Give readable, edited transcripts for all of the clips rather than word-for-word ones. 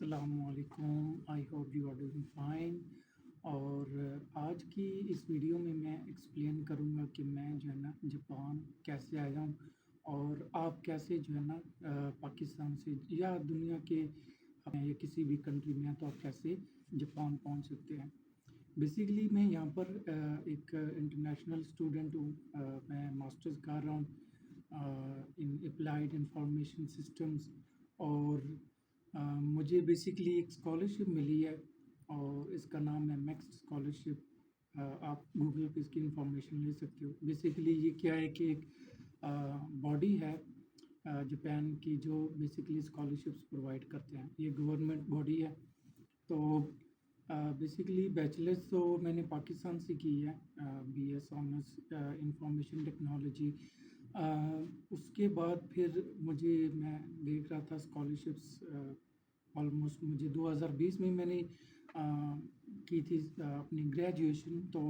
अस्सलाम वालेकुम। I hope you are doing fine. और आज की इस वीडियो में मैं एक्सप्लेन करूँगा कि मैं जो है ना जापान कैसे आया हूँ और आप कैसे जो है ना पाकिस्तान से या दुनिया के या किसी भी कंट्री में हैं तो आप कैसे जापान पहुँच सकते हैं। बेसिकली मैं यहाँ पर एक इंटरनेशनल स्टूडेंट हूँ। मैं मास्टर्स कर रहा हूँ इन अप्लाइड इंफॉर्मेशन सिस्टम्स। और मुझे बेसिकली एक स्कॉलरशिप मिली है और इसका नाम है मैक्स स्कॉलरशिप। आप गूगल पे इसकी इंफॉर्मेशन ले सकते हो। बेसिकली ये क्या है कि एक बॉडी है जापान की जो बेसिकली स्कॉलरशिप्स प्रोवाइड करते हैं। ये गवर्नमेंट बॉडी है। तो बेसिकली बैचलर्स तो मैंने पाकिस्तान से की है, बीएस ऑनर्स इंफॉर्मेशन टेक्नोलॉजी। उसके बाद फिर मैं देख रहा था स्कॉलरशिप्स। ऑलमोस्ट मुझे 2020 में मैंने की थी अपनी ग्रेजुएशन। तो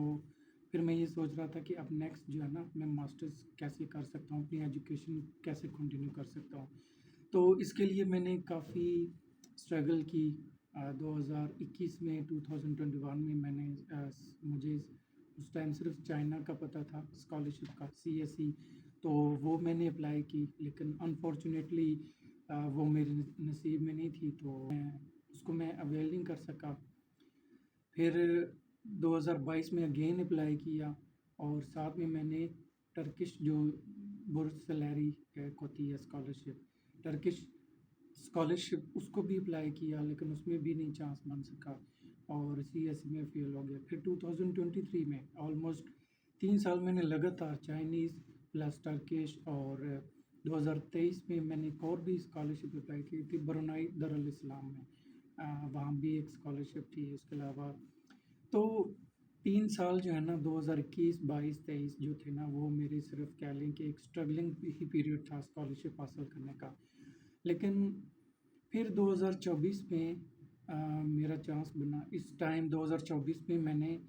फिर मैं ये सोच रहा था कि अब नेक्स्ट जो है ना मैं मास्टर्स कैसे कर सकता हूँ, अपनी एजुकेशन कैसे कंटिन्यू कर सकता हूँ। तो इसके लिए मैंने काफ़ी स्ट्रगल की। 2021 में 2021 में मुझे उस टाइम सिर्फ चाइना का पता था स्कॉलरशिप का, सीएसई। तो वो मैंने अप्लाई की, लेकिन अनफॉर्चुनेटली वो मेरे नसीब में नहीं थी, तो उसको मैं अवेल नहीं कर सका। फिर 2022 में अगेन अप्लाई किया और साथ में मैंने टर्किश जो बुर्स सैलरी होती है स्कॉलरशिप, टर्किश स्कॉलरशिप, उसको भी अप्लाई किया, लेकिन उसमें भी नहीं चांस बन सका और सीएसई में फेल हो गया। फिर 2023 में ऑलमोस्ट 3 साल मैंने लगातार चाइनीज़ प्लस टर्किश, और 2023 में मैंने एक और भी स्कॉलरशिप अप्लाई की थी ब्रुनाई दारुल इस्लाम में। वहाँ भी एक स्कॉलरशिप थी। इसके अलावा तो 3 साल जो है ना 2021, 22, 23 जो थे ना, वो मेरे सिर्फ कह लें कि एक स्ट्रगलिंग ही पीरियड था स्कॉलरशिप हासिल करने का। लेकिन फिर 2024 में मेरा चांस बना। इस टाइम 2024 में मैंने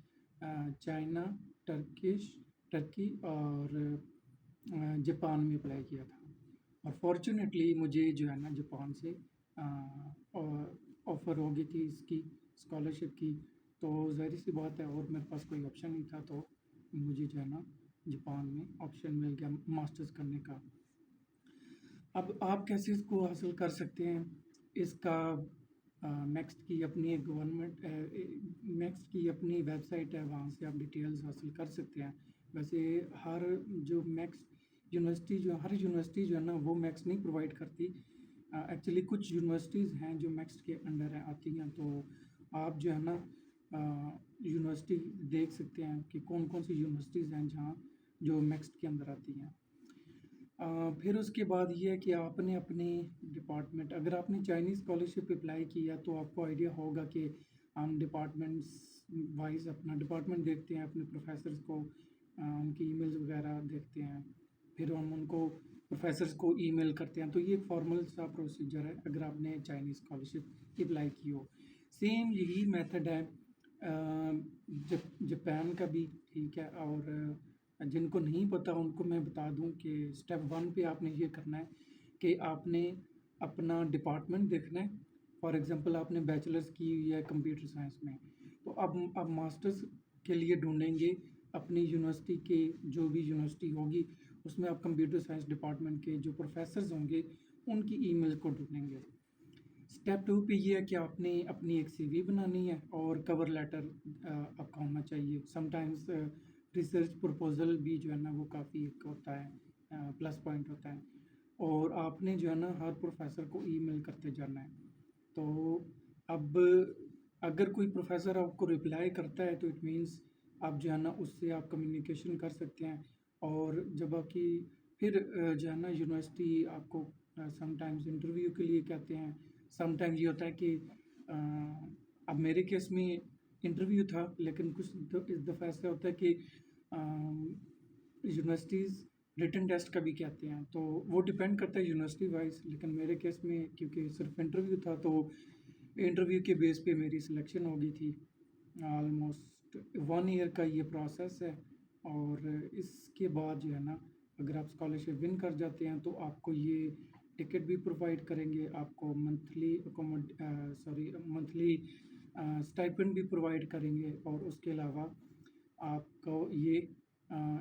चाइना, टर्की और जापान में अप्लाई किया था। और फॉर्चुनेटली मुझे जो है ना जापान से ऑफ़र हो गई थी इसकी स्कॉलरशिप की। तो ज़ाहिर सी बात है, और मेरे पास कोई ऑप्शन नहीं था, तो मुझे जो है ना जापान में ऑप्शन मिल गया मास्टर्स करने का। अब आप कैसे इसको हासिल कर सकते हैं इसका? नेक्स्ट की अपनी एक नेक्स्ट की अपनी वेबसाइट है, वहाँ से आप डिटेल्स हासिल कर सकते हैं। वैसे हर जो नेक्स्ट यूनिवर्सिटी जो हर यूनिवर्सिटी जो है ना वो मैक्स नहीं प्रोवाइड करती। एक्चुअली कुछ यूनिवर्सिटीज़ हैं जो मैक्स के अंडर है आती हैं। तो आप जो है ना यूनिवर्सिटी देख सकते हैं कि कौन कौन सी यूनिवर्सिटीज़ हैं जहाँ जो मैक्स के अंदर आती हैं। फिर उसके बाद ये है कि आपने अपने डिपार्टमेंट, अगर आपने चाइनीज़ स्कॉलरशिप अप्लाई किया तो आपको आइडिया होगा कि हम डिपार्टमेंट्स वाइज अपना डिपार्टमेंट देखते हैं, अपने प्रोफेसर्स को उनकी ईमेल्स वगैरह देखते हैं, फिर हम उनको प्रोफेसर्स को ईमेल करते हैं। तो ये एक फॉर्मल सा प्रोसीजर है अगर आपने चाइनीज़ स्कॉलरशिप अप्लाई की हो। सेम यही मेथड है जापान का भी, ठीक है। और जिनको नहीं पता उनको मैं बता दूं कि स्टेप 1 पे आपने ये करना है कि आपने अपना डिपार्टमेंट देखना है। फॉर एग्जांपल आपने बैचलर्स की हुई है कंप्यूटर साइंस में, तो अब मास्टर्स के लिए ढूंढेंगे अपनी यूनिवर्सिटी के, जो भी यूनिवर्सिटी होगी उसमें आप कंप्यूटर साइंस डिपार्टमेंट के जो प्रोफेसर्स होंगे उनकी ईमेल को ढूंढेंगे। स्टेप 2 पे ये है कि आपने अपनी एक सीवी बनानी है और कवर लेटर आपका होना चाहिए। समटाइम्स रिसर्च प्रपोजल भी जो है ना वो काफ़ी एक होता है, प्लस पॉइंट होता है। और आपने जो है ना हर प्रोफेसर को ईमेल करते जाना है। तो अब अगर कोई प्रोफेसर आपको रिप्लाई करता है तो इट मीन्स आप जो है ना उससे आप कम्युनिकेशन कर सकते हैं। और जब आपकी फिर जो है ना यूनिवर्सिटी आपको समटाइम्स इंटरव्यू के लिए कहते हैं। समटाइम्स ये होता है कि अब मेरे केस में इंटरव्यू था, लेकिन कुछ इस दफ़ा ऐसा होता है कि यूनिवर्सिटीज़ रिटन टेस्ट का भी कहते हैं। तो वो डिपेंड करता है यूनिवर्सिटी वाइज, लेकिन मेरे केस में क्योंकि सिर्फ इंटरव्यू था तो इंटरव्यू के बेस पे मेरी सिलेक्शन हो गई थी। ऑलमोस्ट 1 ईयर का ये प्रोसेस है। और इसके बाद जो है ना अगर आप स्कॉलरशिप विन कर जाते हैं तो आपको ये टिकट भी प्रोवाइड करेंगे, आपको मंथली स्टाइपेंड भी प्रोवाइड करेंगे, और उसके अलावा आपको ये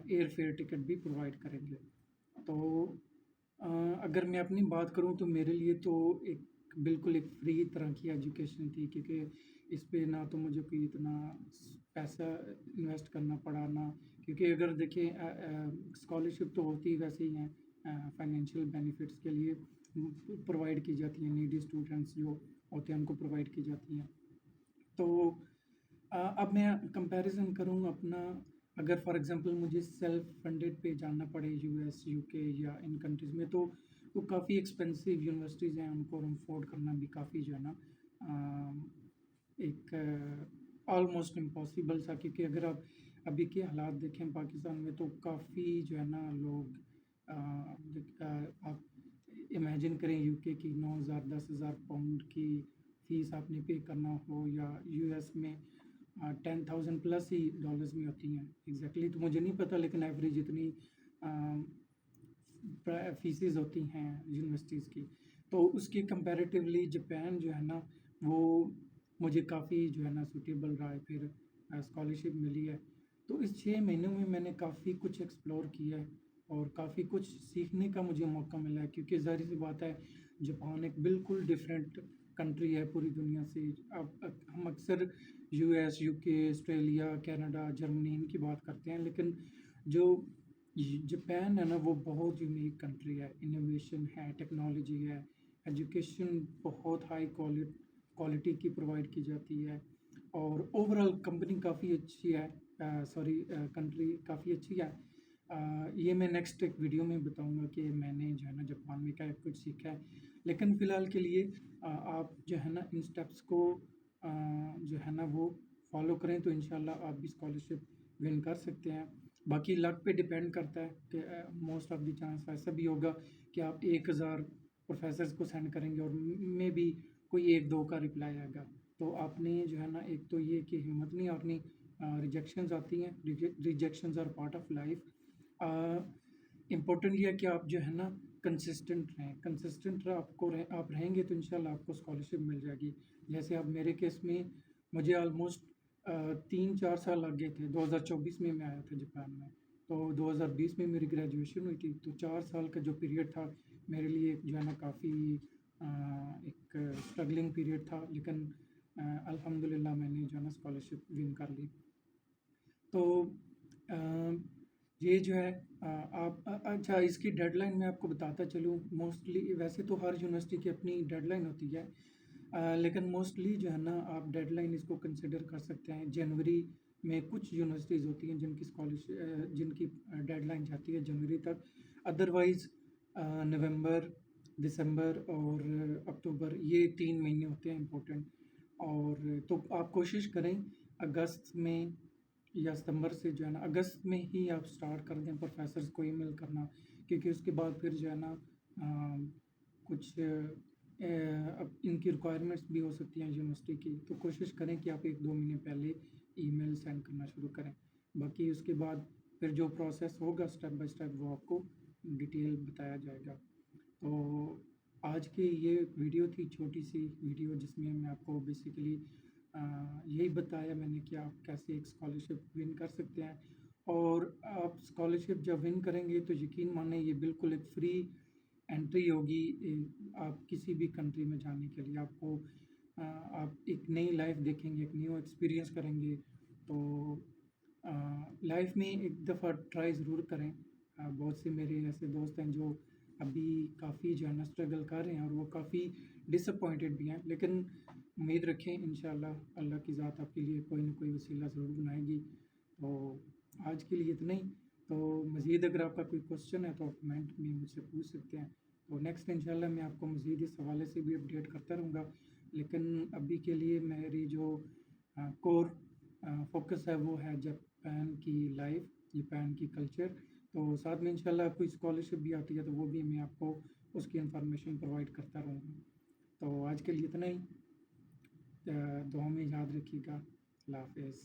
एयर फेयर टिकट भी प्रोवाइड करेंगे। तो अ, अगर मैं अपनी बात करूँ तो मेरे लिए तो एक बिल्कुल एक फ्री तरह की एजुकेशन थी, क्योंकि इस पे ना तो मुझे कोई इतना पैसा इन्वेस्ट करना पड़ा ना, क्योंकि अगर देखिए स्कॉलरशिप तो होती वैसे ही हैं, फाइनेंशियल बेनिफिट्स के लिए प्रोवाइड की जाती हैं, नीडी स्टूडेंट्स जो होते हैं उनको प्रोवाइड की जाती हैं। तो अब मैं कंपैरिजन करूँ अपना, अगर फॉर एग्जांपल मुझे सेल्फ फंडेड पे जाना पड़े यूएस यूके या इन कंट्रीज़ में, तो वो काफ़ी एक्सपेंसिव यूनिवर्सिटीज़ हैं, उनको अफोर्ड करना भी काफ़ी जो है ना एक ऑलमोस्ट इम्पॉसिबल सा, क्योंकि अगर आप अभी के हालात देखें पाकिस्तान में तो काफ़ी जो है ना लोग आप इमेजिन करें यूके की 9,000 10,000 पाउंड की फ़ीस आपने पे करना हो, या यूएस में 10,000 प्लस ही डॉलर्स में होती हैं एग्जैक्टली, तो मुझे नहीं पता, लेकिन एवरेज इतनी फीसेस होती हैं यूनिवर्सिटीज़ की। तो उसके कंपैरेटिवली जापान जो है ना, वो मुझे काफ़ी जो है ना सूटेबल रहा है, फिर स्कॉलरशिप मिली है। तो इस 6 महीनों में मैंने काफ़ी कुछ एक्सप्लोर किया है, और काफ़ी कुछ सीखने का मुझे मौका मिला है, क्योंकि ज़ाहिर सी बात है जापान एक बिल्कुल डिफरेंट कंट्री है पूरी दुनिया से। अब हम अक्सर US UK Australia Canada Germany इनकी बात करते हैं, लेकिन जो जापान है ना वो बहुत यूनिक कंट्री है, इनोवेशन है, टेक्नोलॉजी है, एजुकेशन बहुत हाई क्वालिटी की प्रोवाइड की जाती है, और ओवरऑल कंपनी काफ़ी अच्छी है, कंट्री काफ़ी अच्छी है। ये मैं नेक्स्ट एक वीडियो में बताऊंगा कि मैंने जो है ना जापान में क्या कुछ सीखा है, लेकिन फ़िलहाल के लिए आप जो है ना इन स्टेप्स को जो है ना वो फॉलो करें, तो इंशाल्लाह आप भी स्कॉलरशिप विन कर सकते हैं। बाकी लक पे डिपेंड करता है कि मोस्ट ऑफ द चांस ऐसा भी होगा कि आप 1,000 प्रोफेसर्स को सेंड करेंगे और मे बी कोई एक दो का रिप्लाई आएगा। तो आपने जो है ना एक तो ये कि हिम्मत नहीं हारनी, रिजेक्शंस आती हैं, rejections are part of life. Important ये है कि आप जो है ना कंसिस्टेंट रहें, आप रहेंगे तो इंशाल्लाह आपको स्कॉलरशिप मिल जाएगी। जैसे अब मेरे केस में मुझे ऑलमोस्ट 3-4 साल लग गए थे, 2024 में मैं आया था जापान में, तो 2020 में मेरी ग्रेजुएशन हुई थी, तो 4 साल का जो पीरियड था मेरे लिए जो है ना काफ़ी एक स्ट्रगलिंग पीरियड था, लेकिन अल्हम्दुलिल्लाह मैंने जो है ना स्कॉलरशिप विन कर ली। तो अ, ये जो है अच्छा इसकी डेडलाइन मैं आपको बताता चलूँ। मोस्टली वैसे तो हर यूनिवर्सिटी की अपनी डेडलाइन होती है, लेकिन मोस्टली जो है ना आप डेडलाइन इसको कंसिडर कर सकते हैं जनवरी में। कुछ यूनिवर्सिटीज़ होती हैं जिनकी जिनकी डेडलाइन जाती है जनवरी तक, अदरवाइज़ नवंबर दिसंबर और अक्टूबर, ये 3 महीने होते हैं इम्पोर्टेंट। और तो आप कोशिश करें अगस्त में या सितंबर से जो है ना, अगस्त में ही आप स्टार्ट कर दें प्रोफेसर्स को ईमेल करना, क्योंकि उसके बाद फिर जो है ना कुछ अब इनकी रिक्वायरमेंट्स भी हो सकती हैं यूनिवर्सिटी की, तो कोशिश करें कि आप 1-2 महीने पहले ईमेल सेंड करना शुरू करें। बाकी उसके बाद फिर जो प्रोसेस होगा स्टेप बाय स्टेप वो आपको डिटेल बताया जाएगा। तो आज की ये वीडियो थी, छोटी सी वीडियो, जिसमें मैं आपको बेसिकली यही बताया मैंने कि आप कैसे एक स्कॉलरशिप विन कर सकते हैं। और आप स्कॉलरशिप जब विन करेंगे तो यकीन माने ये बिल्कुल एक फ्री एंट्री होगी आप किसी भी कंट्री में जाने के लिए। आपको आप एक नई लाइफ देखेंगे, एक न्यू एक्सपीरियंस करेंगे। तो लाइफ में एक दफ़ा ट्राई ज़रूर करें। बहुत से मेरे ऐसे दोस्त हैं जो अभी काफ़ी जो है ना स्ट्रगल कर रहे हैं, और वो काफ़ी डिसअपॉइंटेड भी हैं, लेकिन उम्मीद रखें इंशाल्लाह अल्लाह की ज़ात आपके लिए कोई ना कोई वसीला ज़रूर बनाएगी। तो आज के लिए इतना ही। तो मज़ीद अगर आपका कोई क्वेश्चन है तो आप कमेंट में मुझसे पूछ सकते हैं। तो नेक्स्ट इंशाल्लाह मैं आपको मज़ीद इस हवाले से भी अपडेट करता रहूँगा, लेकिन अभी के लिए मेरी जो कोर फोकस है वो है जापान की लाइफ, जापान की कल्चर। तो साथ में इंशाल्लाह कोई स्कॉलरशिप भी आती है तो वो भी मैं आपको उसकी इन्फॉर्मेशन प्रोवाइड करता रहूँगा। तो आज के लिए इतना ही। दुआ में याद रखिएगा। अल्लाह हाफ़िज़।